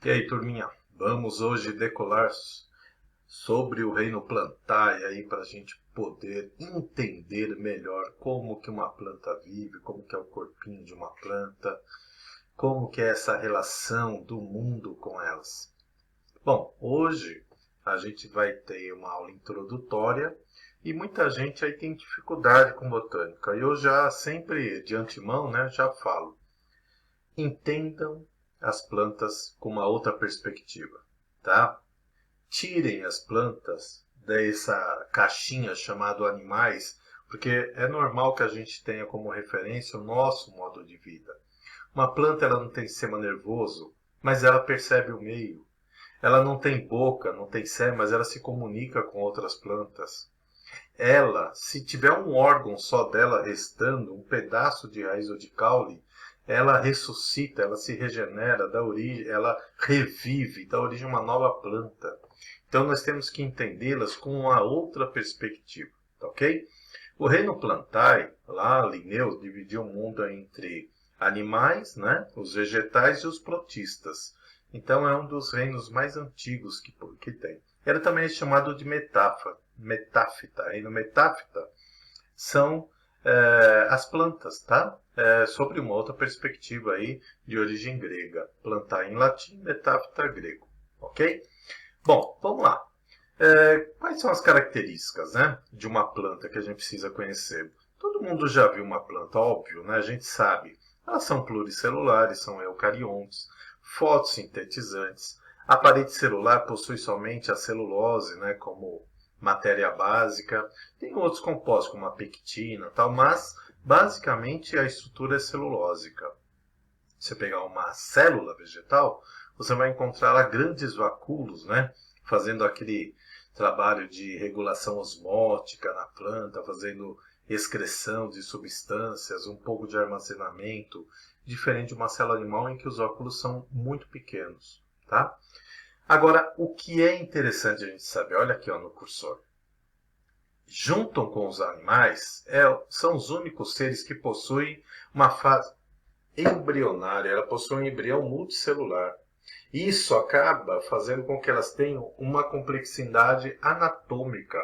E aí, turminha, vamos hoje decolar sobre o reino plantae aí para a gente poder entender melhor como que uma planta vive, como que é o corpinho de uma planta, como que é essa relação do mundo com elas. Bom, hoje a gente vai ter uma aula introdutória e muita gente aí tem dificuldade com botânica. Eu já sempre de antemão, né, já falo, entendam as plantas com uma outra perspectiva, tá? Tirem as plantas dessa caixinha chamada animais, porque é normal que a gente tenha como referência o nosso modo de vida. Uma planta ela não tem sistema nervoso, mas ela percebe o meio. Ela não tem boca, não tem cérebro, mas ela se comunica com outras plantas. Ela, se tiver um órgão só dela restando, um pedaço de raiz ou de caule, ela ressuscita, ela se regenera, dá origem, ela revive, dá origem a uma nova planta. Então nós temos que entendê-las com uma outra perspectiva, tá ok? O reino plantae, lá Linneu dividiu o mundo entre animais, né, os vegetais e os protistas. Então é um dos reinos mais antigos que tem. Era também chamado de metáfita. Reino metáfita são as plantas, tá? Sobre uma outra perspectiva aí de origem grega. Plantae em latim, metáfita grego, ok? Bom, vamos lá. Quais são as características, né, de uma planta que a gente precisa conhecer? Todo mundo já viu uma planta, óbvio, né? A gente sabe. Elas são pluricelulares, são eucariontes, fotossintetizantes. A parede celular possui somente a celulose, né, como matéria básica. Tem outros compostos, como a pectina, tal, mas basicamente a estrutura é celulósica. Se você pegar uma célula vegetal, você vai encontrar lá grandes vacúolos, né, fazendo aquele trabalho de regulação osmótica na planta, fazendo excreção de substâncias, um pouco de armazenamento, diferente de uma célula animal em que os óculos são muito pequenos, tá? Agora, o que é interessante a gente saber, olha aqui ó, no cursor, juntam com os animais, são os únicos seres que possuem uma fase embrionária, ela possui um embrião multicelular. Isso acaba fazendo com que elas tenham uma complexidade anatômica,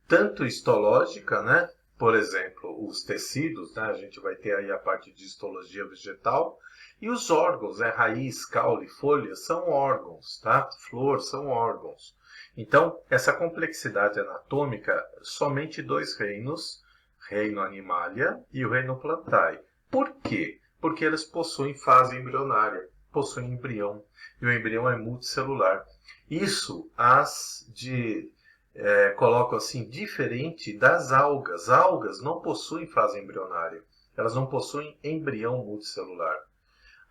tanto histológica, né? Por exemplo, os tecidos, né? A gente vai ter aí a parte de histologia vegetal, e os órgãos, né? Raiz, caule, folha, são órgãos, tá? Flor são órgãos. Então, essa complexidade anatômica, somente dois reinos, reino animalia e o reino plantae. Por quê? Porque eles possuem fase embrionária, possuem embrião, e o embrião é multicelular. Isso coloco assim, diferente das algas. Algas não possuem fase embrionária, elas não possuem embrião multicelular.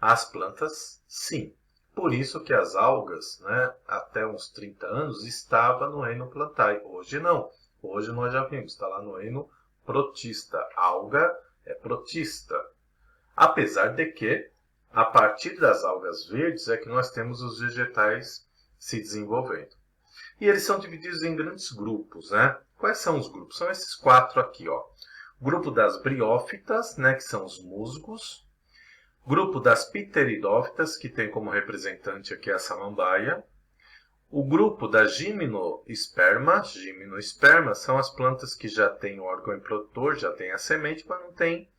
As plantas, sim. Por isso que as algas, né, até uns 30 anos, estava no reino plantae. Hoje não. Hoje nós já vimos, está lá no reino protista. Alga é protista. Apesar de que, a partir das algas verdes, é que nós temos os vegetais se desenvolvendo. E eles são divididos em grandes grupos, né? Quais são os grupos? São esses quatro aqui, ó. Grupo das briófitas, né, que são os musgos. Grupo das pteridófitas, que tem como representante aqui a samambaia. O grupo da gimnosperma são as plantas que já têm o órgão reprodutor, já têm a semente, mas não tem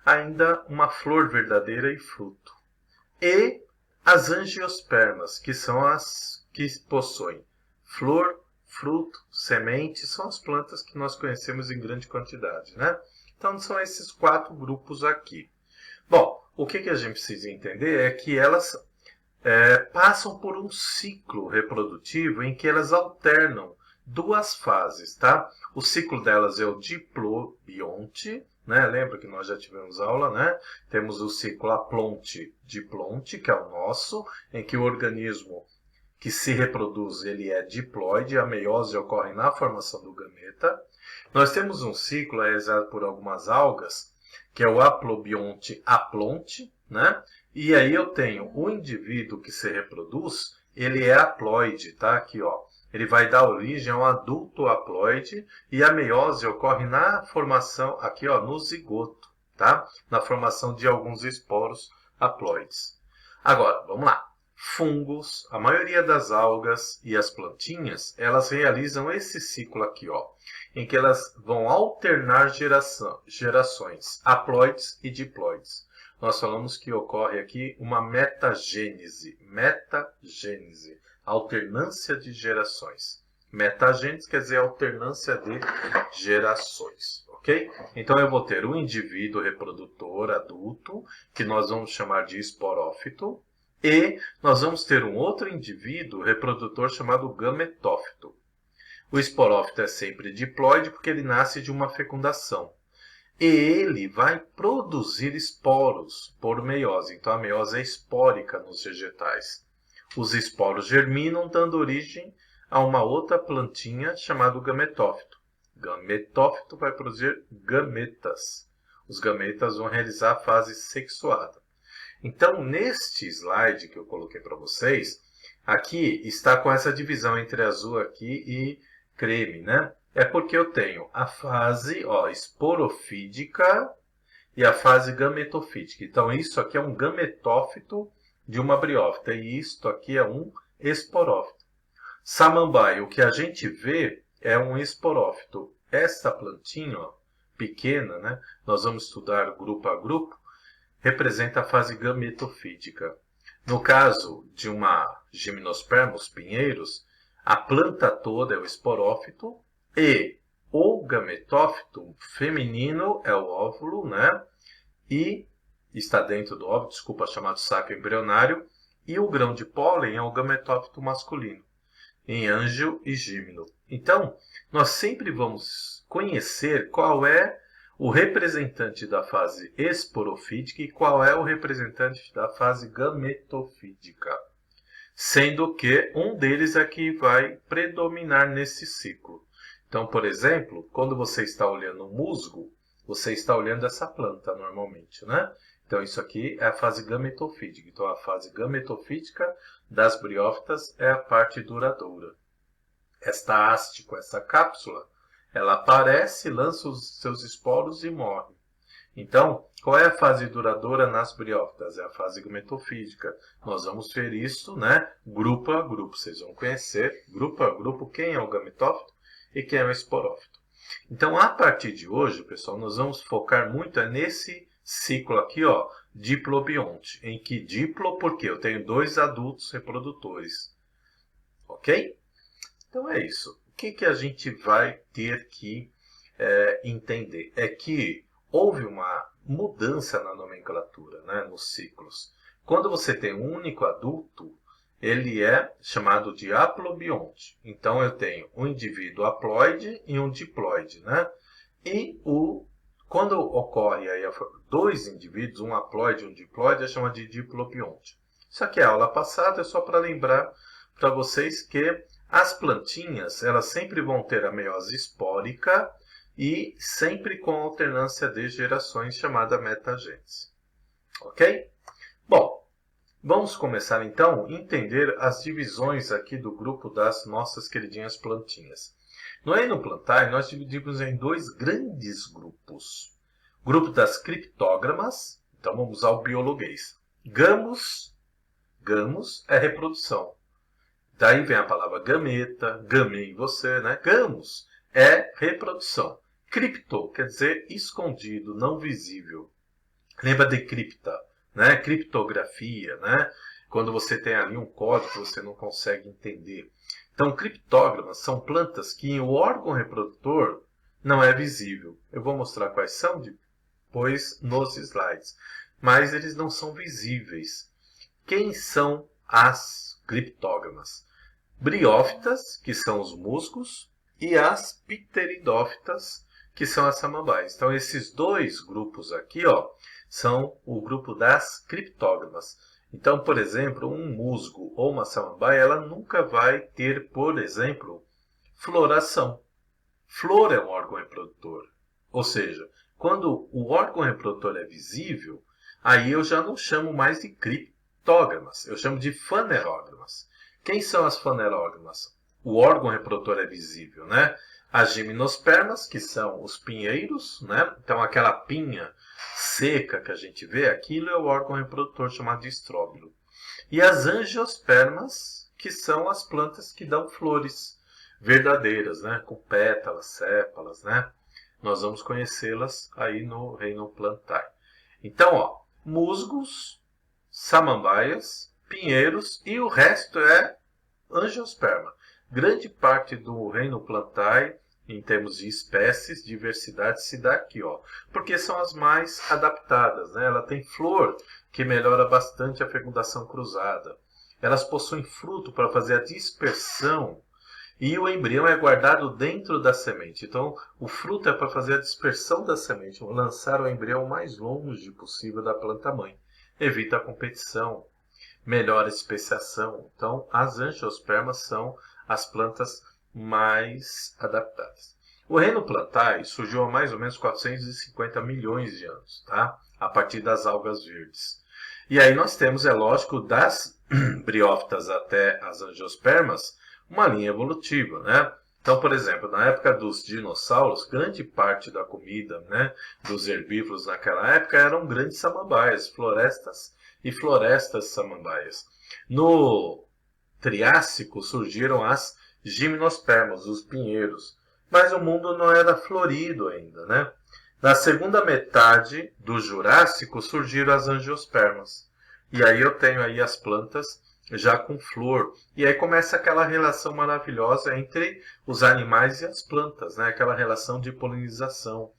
ainda uma flor verdadeira e fruto. E as angiospermas, que são as que possuem flor, fruto, semente, são as plantas que nós conhecemos em grande quantidade, né? Então são esses quatro grupos aqui. Bom, o que a gente precisa entender é que elas passam por um ciclo reprodutivo em que elas alternam duas fases, tá? O ciclo delas é o diplobionte, né? Lembra que nós já tivemos aula, né? Temos o ciclo aplonte-diplonte, que é o nosso, em que o organismo que se reproduz ele é diploide, a meiose ocorre na formação do gameta. Nós temos um ciclo realizado por algumas algas, que é o aplobionte-aplonte, né? E aí eu tenho o indivíduo que se reproduz, ele é haploide, tá? Aqui, ó. Ele vai dar origem a um adulto haploide e a meiose ocorre na formação, aqui, ó, no zigoto, tá? Na formação de alguns esporos haploides. Agora, vamos lá. fungos, a maioria das algas e as plantinhas, elas realizam esse ciclo aqui, ó, em que elas vão alternar gerações, haploides e diploides. Nós falamos que ocorre aqui uma metagênese, alternância de gerações. Metagênese quer dizer alternância de gerações, ok? Então eu vou ter um indivíduo reprodutor adulto, que nós vamos chamar de esporófito, e nós vamos ter um outro indivíduo reprodutor chamado gametófito. O esporófito é sempre diploide porque ele nasce de uma fecundação. E ele vai produzir esporos por meiose. Então a meiose é espórica nos vegetais. Os esporos germinam, dando origem a uma outra plantinha chamada gametófito. Gametófito vai produzir gametas. Os gametas vão realizar a fase sexuada. Então, neste slide que eu coloquei para vocês, aqui está com essa divisão entre azul aqui e creme, né? É porque eu tenho a fase esporofídica e a fase gametofídica. Então, isso aqui é um gametófito de uma briófita e isto aqui é um esporófito. Samambaia, o que a gente vê é um esporófito. Essa plantinha, ó, pequena, né? Nós vamos estudar grupo a grupo, representa a fase gametofídica. No caso de uma Gymnosperma, os pinheiros, a planta toda é o esporófito e o gametófito feminino é o óvulo, né? E está dentro do óvulo, chamado saco embrionário, e o grão de pólen é o gametófito masculino, em Ângio e Gímeno. Então, nós sempre vamos conhecer qual é o representante da fase esporofídica e qual é o representante da fase gametofídica, sendo que um deles é que vai predominar nesse ciclo. Então, por exemplo, quando você está olhando um musgo, você está olhando essa planta normalmente, né? Então, isso aqui é a fase gametofídica. Então, a fase gametofídica das briófitas é a parte duradoura. Esta haste com essa cápsula, ela aparece, lança os seus esporos e morre. Então, qual é a fase duradoura nas briófitas? É a fase gametofídica. Nós vamos ver isso, né? Grupo a grupo. Vocês vão conhecer, grupo a grupo, quem é o gametófito e quem é o esporófito. Então, a partir de hoje, pessoal, nós vamos focar muito nesse ciclo aqui, ó, diplobionte. Em que diplo, porque eu tenho dois adultos reprodutores. Ok? Então, é isso. O que a gente vai ter que entender? É que houve uma mudança na nomenclatura, né, nos ciclos. Quando você tem um único adulto, ele é chamado de haplobionte. Então, eu tenho um indivíduo haploide e um diploide, né? E quando ocorre aí dois indivíduos, um haploide e um diploide, é chamado de diplobionte. Isso aqui é a aula passada, é só para lembrar para vocês que as plantinhas, elas sempre vão ter a meiose espórica e sempre com alternância de gerações, chamada metagênese. Ok? Bom, vamos começar então a entender as divisões aqui do grupo das nossas queridinhas plantinhas. No reino plantar, nós dividimos em dois grandes grupos. Grupo das criptógramas, então vamos usar o biologuês. Gamos é reprodução. Daí vem a palavra gameta, gamei você, né? Gamos é reprodução. Cripto quer dizer escondido, não visível. Lembra de cripta, né? Criptografia, né? Quando você tem ali um código que você não consegue entender. Então, criptógramas são plantas que o órgão reprodutor não é visível. Eu vou mostrar quais são depois nos slides. Mas eles não são visíveis. Quem são as criptógramas? Briófitas, que são os musgos, e as pteridófitas, que são as samambaias. Então, esses dois grupos aqui, ó, são o grupo das criptógramas. Então, por exemplo, um musgo ou uma samambaia, ela nunca vai ter, por exemplo, floração. Flor é um órgão reprodutor. Ou seja, quando o órgão reprodutor é visível, aí eu já não chamo mais de criptógramas, eu chamo de fanerógramas. Quem são as fanerógramas? O órgão reprodutor é visível, né? As gimnospermas, que são os pinheiros, né? Então, aquela pinha seca que a gente vê, aquilo é o órgão reprodutor chamado de estróbilo. e as angiospermas, que são as plantas que dão flores verdadeiras, né? Com pétalas, sépalas, né? Nós vamos conhecê-las aí no reino Plantae. Então, ó, musgos, samambaias, pinheiros e o resto é angiosperma. Grande parte do reino Plantae, em termos de espécies, diversidade, se dá aqui, ó, porque são as mais adaptadas, né? Ela tem flor, que melhora bastante a fecundação cruzada. Elas possuem fruto para fazer a dispersão e o embrião é guardado dentro da semente. Então, o fruto é para fazer a dispersão da semente, lançar o embrião o mais longe possível da planta-mãe. Evita a competição, melhora a especiação. Então, as angiospermas são as plantas mais adaptadas. O reino Plantae surgiu há mais ou menos 450 milhões de anos, tá? A partir das algas verdes. E aí nós temos, é lógico, das briófitas até as angiospermas, uma linha evolutiva, né? Então, por exemplo, na época dos dinossauros, grande parte da comida, né, dos herbívoros naquela época eram grandes samambaias, florestas e florestas samambaias. No Triássico surgiram as gimnospermas, os pinheiros, mas o mundo não era florido ainda, né? Na segunda metade do Jurássico surgiram as angiospermas. E aí eu tenho aí as plantas já com flor. E aí começa aquela relação maravilhosa entre os animais e as plantas, né? Aquela relação de polinização,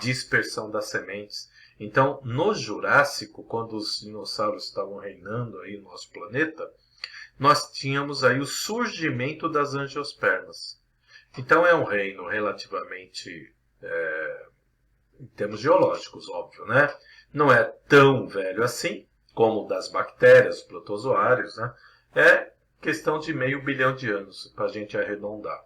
dispersão das sementes. Então, no Jurássico, quando os dinossauros estavam reinando aí no nosso planeta, nós tínhamos aí o surgimento das angiospermas. Então é um reino relativamente, em termos geológicos, óbvio, né? Não é tão velho assim, como o das bactérias, os protozoários, né? É questão de meio bilhão de anos, para a gente arredondar.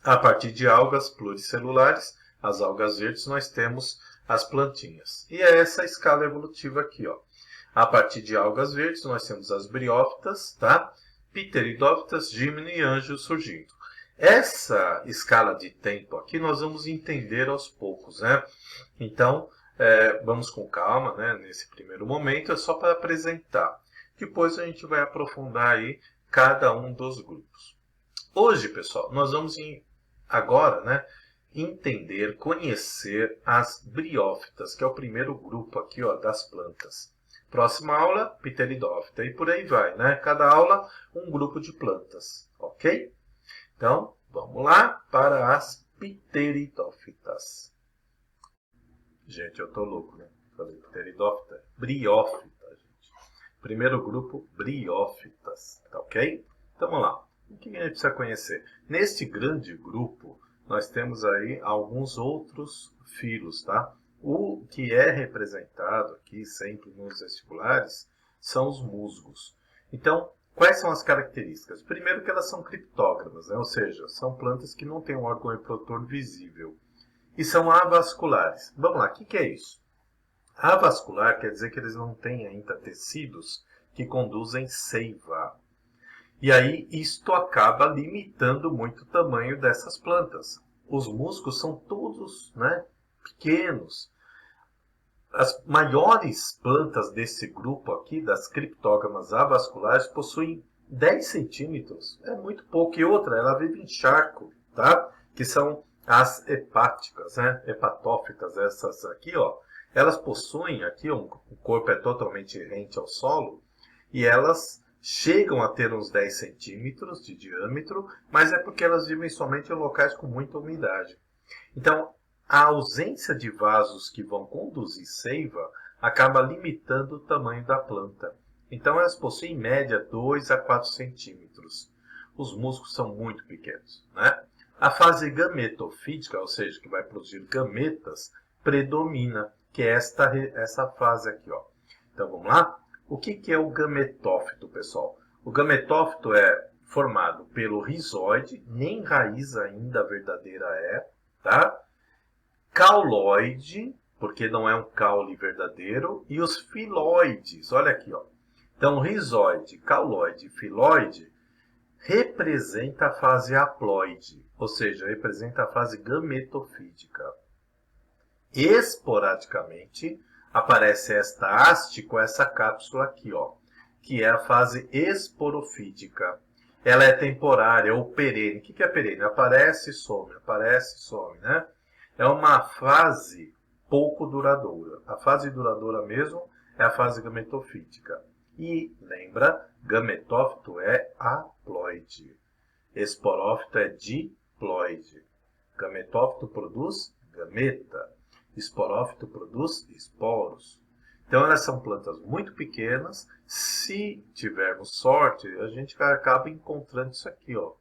A partir de algas pluricelulares, as algas verdes, nós temos as plantinhas. E é essa a escala evolutiva aqui, ó. A partir de algas verdes, nós temos as briófitas, tá? Pteridófitas, gímeno e anjo surgindo. Essa escala de tempo aqui nós vamos entender aos poucos, né? Então, vamos com calma, né? Nesse primeiro momento, é só para apresentar. Depois a gente vai aprofundar aí cada um dos grupos. Hoje, pessoal, nós vamos agora, né, entender, conhecer as briófitas, que é o primeiro grupo aqui, ó, das plantas. Próxima aula, pteridófita, e por aí vai, né? Cada aula, um grupo de plantas, ok? Então, vamos lá para as pteridófitas. Gente, eu tô louco, né? Falei pteridófita, briófita, gente. Primeiro grupo, briófitas, tá ok? Então, vamos lá. O que a gente precisa conhecer? Neste grande grupo, nós temos aí alguns outros filos, tá? O que é representado aqui sempre nos vestibulares são os musgos. Então, quais são as características? Primeiro que elas são criptógamas, né? Ou seja, são plantas que não têm um órgão reprodutor visível. E são avasculares. Vamos lá, o que é isso? Avascular quer dizer que eles não têm ainda tecidos que conduzem seiva. E aí isto acaba limitando muito o tamanho dessas plantas. Os musgos são todos, né, pequenos. As maiores plantas desse grupo aqui, das criptógamas avasculares, possuem 10 centímetros. É muito pouco. E outra, ela vive em charco, tá? Que são as hepáticas, né? Hepatófitas, essas aqui, ó. Elas possuem aqui, o corpo é totalmente rente ao solo, e elas chegam a ter uns 10 centímetros de diâmetro, mas é porque elas vivem somente em locais com muita umidade. Então, a ausência de vasos que vão conduzir seiva acaba limitando o tamanho da planta. Então, elas possuem em média 2 a 4 centímetros. Os musgos são muito pequenos, né? A fase gametofítica, ou seja, que vai produzir gametas, predomina, que é essa fase aqui, ó. Então, vamos lá? O que é o gametófito, pessoal? O gametófito é formado pelo rizóide, nem raiz ainda verdadeira é, tá? Cauloide, porque não é um caule verdadeiro, e os filóides, olha aqui, ó. Então, rizóide, cauloide e filóide representa a fase haploide, ou seja, representa a fase gametofítica. Esporadicamente, aparece esta haste com essa cápsula aqui, ó, que é a fase esporofítica. Ela é temporária ou perene. O que é perene? Aparece e some, né? É uma fase pouco duradoura. A fase duradoura mesmo é a fase gametofítica. E, lembra, gametófito é haploide. Esporófito é diploide. Gametófito produz gameta. Esporófito produz esporos. Então, elas são plantas muito pequenas. Se tivermos sorte, a gente acaba encontrando isso aqui, ó.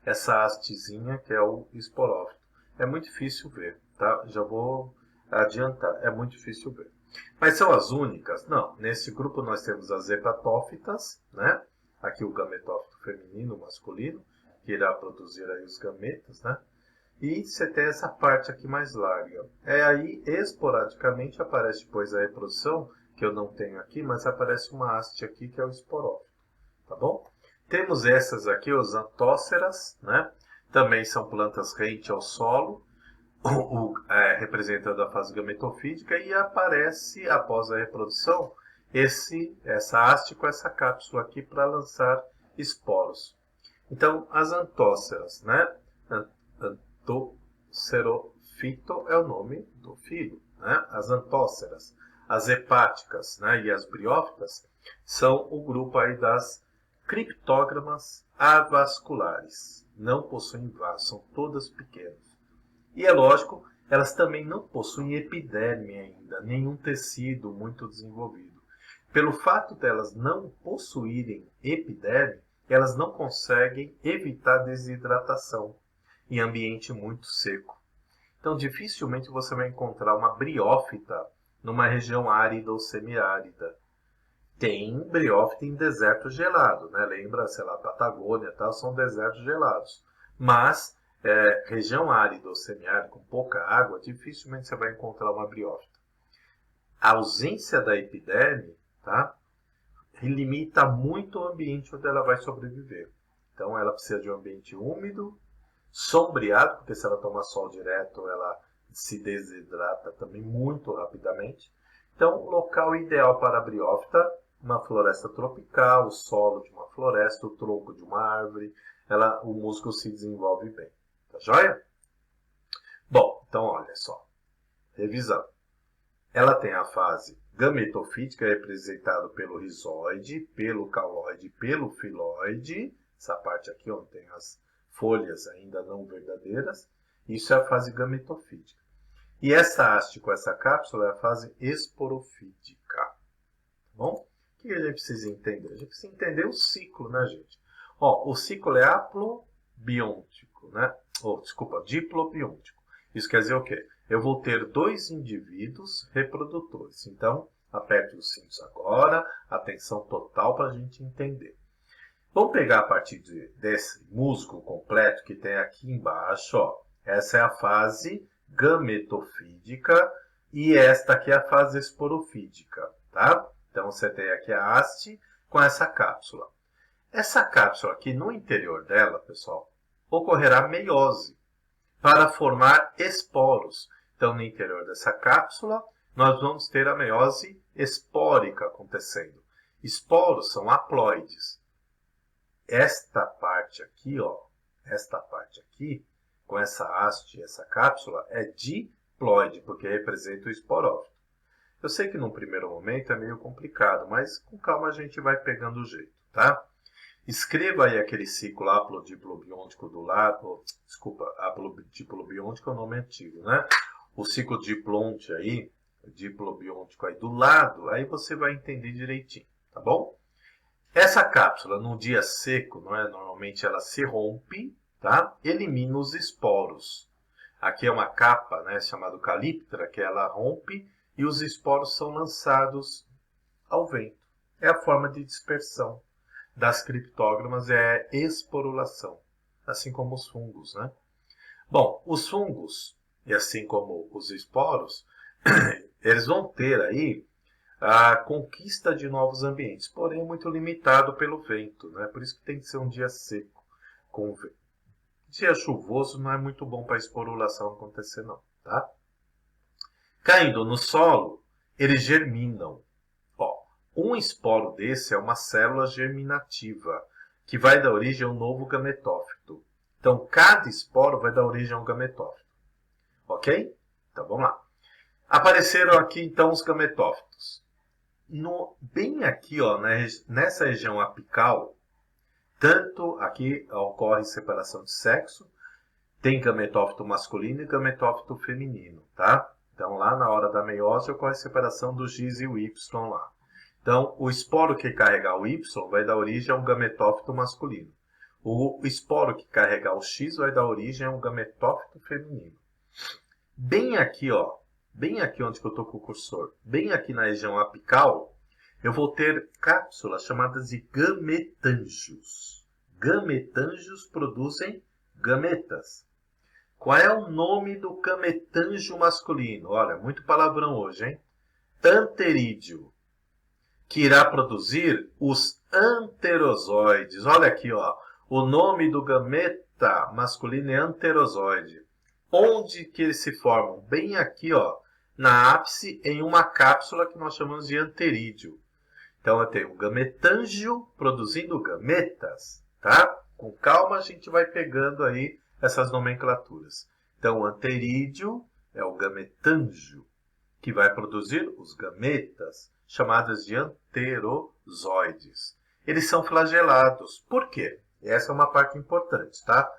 Essa hastezinha que é o esporófito. É muito difícil ver, tá? Já vou adiantar, é muito difícil ver. Mas são as únicas? Não. Nesse grupo nós temos as hepatófitas, né? Aqui o gametófito feminino, masculino, que irá produzir aí os gametas, né? E você tem essa parte aqui mais larga. Aí, esporadicamente, aparece depois a reprodução, que eu não tenho aqui, mas aparece uma haste aqui, que é o esporófito. Tá bom? Temos essas aqui, os antóceras, né? Também são plantas rente ao solo, representando a fase gametofítica, e aparece, após a reprodução, essa haste com essa cápsula aqui para lançar esporos. Então, as antóceras, né? Antócerofito é o nome do filho, né? As antóceras, as hepáticas, né? E as briófitas são o grupo aí das criptógamas avasculares. Não possuem vasos, são todas pequenas. E é lógico, elas também não possuem epiderme ainda, nenhum tecido muito desenvolvido. Pelo fato delas não possuírem epiderme, elas não conseguem evitar desidratação em ambiente muito seco. Então, dificilmente você vai encontrar uma briófita numa região árida ou semiárida. Tem briófita em deserto gelado, né? Lembra, sei lá, Patagônia, tal, são desertos gelados. Mas, região árida ou semiárida, com pouca água, dificilmente você vai encontrar uma briófita. A ausência da epiderme, tá? Limita muito o ambiente onde ela vai sobreviver. Então, ela precisa de um ambiente úmido, sombreado, porque se ela tomar sol direto, ela se desidrata também muito rapidamente. Então, o local ideal para a briófita, uma floresta tropical, o solo de uma floresta, o tronco de uma árvore, o musgo se desenvolve bem. Tá joia? Bom, então olha só. Revisando. Ela tem a fase gametofítica, representada pelo rizóide, pelo cauloide, pelo filóide, essa parte aqui onde tem as folhas ainda não verdadeiras, isso é a fase gametofítica. E essa haste com essa cápsula é a fase esporofítica. Tá bom? O que a gente precisa entender? A gente precisa entender o ciclo, né, gente? Ó, o ciclo é haplobiontico, né? Diplobiontico. Isso quer dizer o quê? Eu vou ter dois indivíduos reprodutores. Então, aperte os cintos agora, atenção total para a gente entender. Vamos pegar a partir desse musgo completo que tem aqui embaixo, ó. Essa é a fase gametofídica e esta aqui é a fase esporofídica, tá? Então, você tem aqui a haste com essa cápsula. Essa cápsula aqui, no interior dela, pessoal, ocorrerá meiose para formar esporos. Então, no interior dessa cápsula, nós vamos ter a meiose espórica acontecendo. Esporos são haploides. Esta parte aqui, ó, com essa haste, essa cápsula, é diploide, porque representa o esporófito. Eu sei que num primeiro momento é meio complicado, mas com calma a gente vai pegando o jeito, tá? Escreva aí aquele ciclo haplodiplobiôntico do lado. Desculpa, haplodiplobiôntico é o nome antigo, né? O ciclo diplonte aí, diplobiôntico aí do lado, aí você vai entender direitinho, tá bom? Essa cápsula, num dia seco, não é? Normalmente ela se rompe, tá? Elimina os esporos. Aqui é uma capa, né, chamada calíptera, que ela rompe e os esporos são lançados ao vento. É a forma de dispersão das criptógamas, é a esporulação, assim como os fungos, né? Bom, os fungos, e assim como os esporos, eles vão ter aí a conquista de novos ambientes, porém muito limitado pelo vento, né? Por isso que tem que ser um dia seco, com vento. Dia chuvoso não é muito bom para a esporulação acontecer, não, tá? Caindo no solo, eles germinam. Ó, Um esporo desse é uma célula germinativa, que vai dar origem a um novo gametófito. Então, cada esporo vai dar origem a um gametófito. Ok? Então, vamos lá. Apareceram aqui, então, os gametófitos. Bem aqui, ó, nessa região apical, tanto aqui ocorre separação de sexo, tem gametófito masculino e gametófito feminino, tá? Então, lá na hora da meiose, ocorre separação do X e o Y lá. Então, o esporo que carregar o Y vai dar origem a um gametófito masculino. O esporo que carregar o X vai dar origem a um gametófito feminino. Bem aqui, ó, bem aqui onde eu estou com o cursor, bem aqui na região apical, eu vou ter cápsulas chamadas de gametângios. Gametângios produzem gametas. Qual é o nome do gametângio masculino? Olha, muito palavrão hoje, hein? Anterídeo, que irá produzir os anterozoides. Olha aqui, ó. O nome do gameta masculino é anterozoide. Onde que eles se formam? Bem aqui, ó, na ápice, em uma cápsula que nós chamamos de anterídeo. Então, eu tenho o gametângio produzindo gametas, tá? Com calma, a gente vai pegando aí essas nomenclaturas. Então, o anterídeo é o gametângio, que vai produzir os gametas, chamadas de anterozoides. Eles são flagelados. Por quê? Essa é uma parte importante, tá?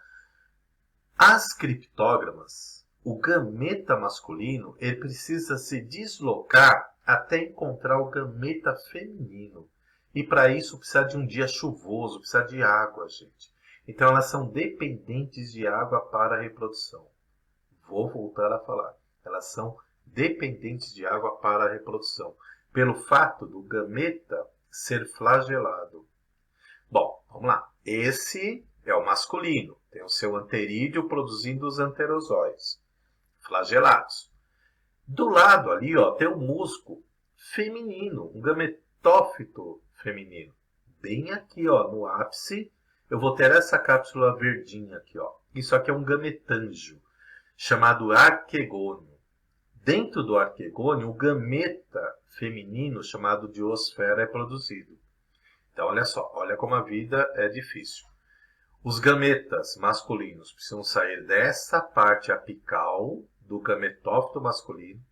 As criptógamas, o gameta masculino, ele precisa se deslocar até encontrar o gameta feminino. E para isso precisa de um dia chuvoso, precisa de água, gente. Então elas são dependentes de água para a reprodução. Vou voltar a falar. Elas são dependentes de água para a reprodução, pelo fato do gameta ser flagelado. Bom, vamos lá. Esse é o masculino. Tem o seu anterídeo produzindo os anterozoides flagelados. Do lado ali, ó, tem um musgo feminino, um gametófito feminino. Bem aqui, ó, no ápice, eu vou ter essa cápsula verdinha aqui, ó. Isso aqui é um gametângio, chamado arquegônio. Dentro do arquegônio, o gameta feminino, chamado diosfera, é produzido. Então, olha só, olha como a vida é difícil. Os gametas masculinos precisam sair dessa parte apical do gametófito masculino,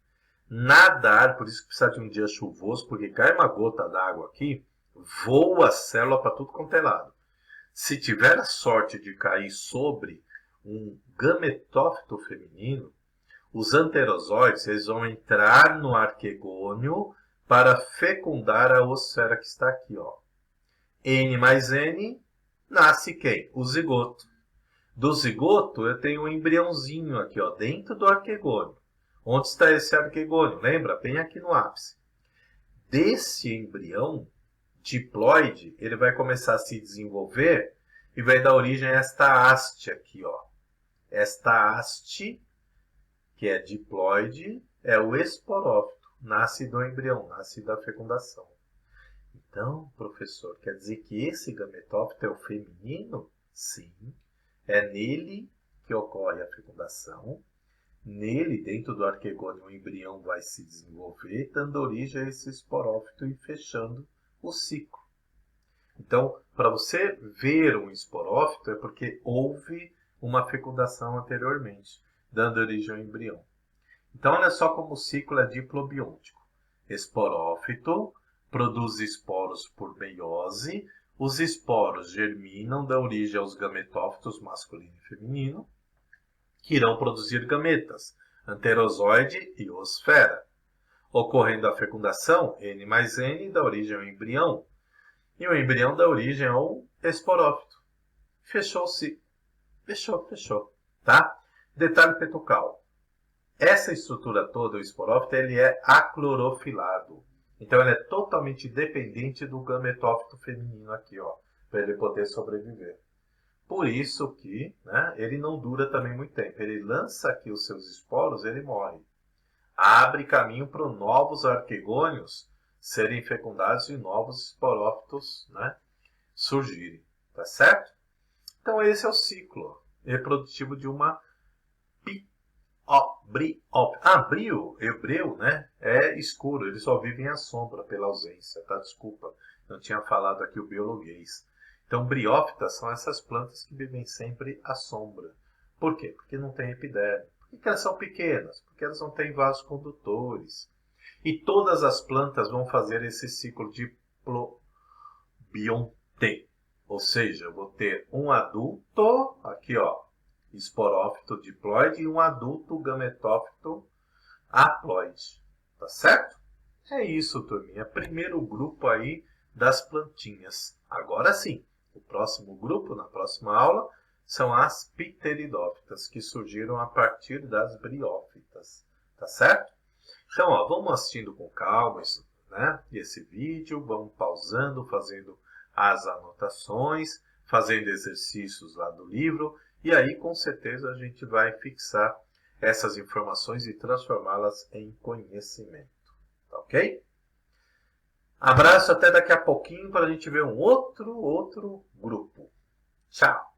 nadar, por isso que precisa de um dia chuvoso, porque cai uma gota d'água aqui, voa a célula para tudo quanto é lado. Se tiver a sorte de cair sobre um gametófito feminino, os anterozoides eles vão entrar no arquegônio para fecundar a oosfera que está aqui, ó. N mais N, nasce quem? O zigoto. Do zigoto eu tenho um embriãozinho aqui, ó, dentro do arquegônio. Onde está esse arquegônio? Lembra? Bem aqui no ápice. Desse embrião diploide, ele vai começar a se desenvolver e vai dar origem a esta haste aqui, ó. Esta haste, que é diploide, é o esporófito. Nasce do embrião, nasce da fecundação. Então, professor, quer dizer que esse gametófito é o feminino? Sim. É nele que ocorre a fecundação. Nele, dentro do arquegônio, o embrião vai se desenvolver, dando origem a esse esporófito e fechando o ciclo. Então, para você ver um esporófito, é porque houve uma fecundação anteriormente, dando origem ao embrião. Então, olha só como o ciclo é diplobiôntico. Esporófito produz esporos por meiose, os esporos germinam, dão origem aos gametófitos masculino e feminino, que irão produzir gametas, anterozoide e oosfera. Ocorrendo a fecundação, N mais N dá origem ao embrião, e o embrião dá origem ao esporófito. Fechou o ciclo. Fechou. Tá? Detalhe petucal. Essa estrutura toda, o esporófito, ele é aclorofilado. Então, ele é totalmente dependente do gametófito feminino aqui, ó, para ele poder sobreviver. Por isso que, né, ele não dura também muito tempo. Ele lança aqui os seus esporos, ele morre. Abre caminho para novos arquegônios serem fecundados e novos esporófitos, né, surgirem. Tá certo? Então, esse é o ciclo reprodutivo de uma Brio, hebreu, né? É escuro, eles só vivem à sombra pela ausência, tá? Desculpa, não tinha falado aqui o biologuês. Então, briófitas são essas plantas que vivem sempre à sombra. Por quê? Porque não tem epiderme. Por que elas são pequenas? Porque elas não têm vasos condutores. E todas as plantas vão fazer esse ciclo de diplobionte. Ou seja, eu vou ter um adulto, aqui ó, esporófito diploide, e um adulto gametófito haploide. Tá certo? É isso, turminha. Primeiro grupo aí das plantinhas. Agora sim, o próximo grupo, na próxima aula, são as pteridófitas, que surgiram a partir das briófitas. Tá certo? Então, ó, vamos assistindo com calma isso, né? Esse vídeo, vamos pausando, fazendo as anotações, fazendo exercícios lá do livro, e aí com certeza a gente vai fixar essas informações e transformá-las em conhecimento. Tá ok? Abraço, até daqui a pouquinho para a gente ver um outro grupo. Tchau!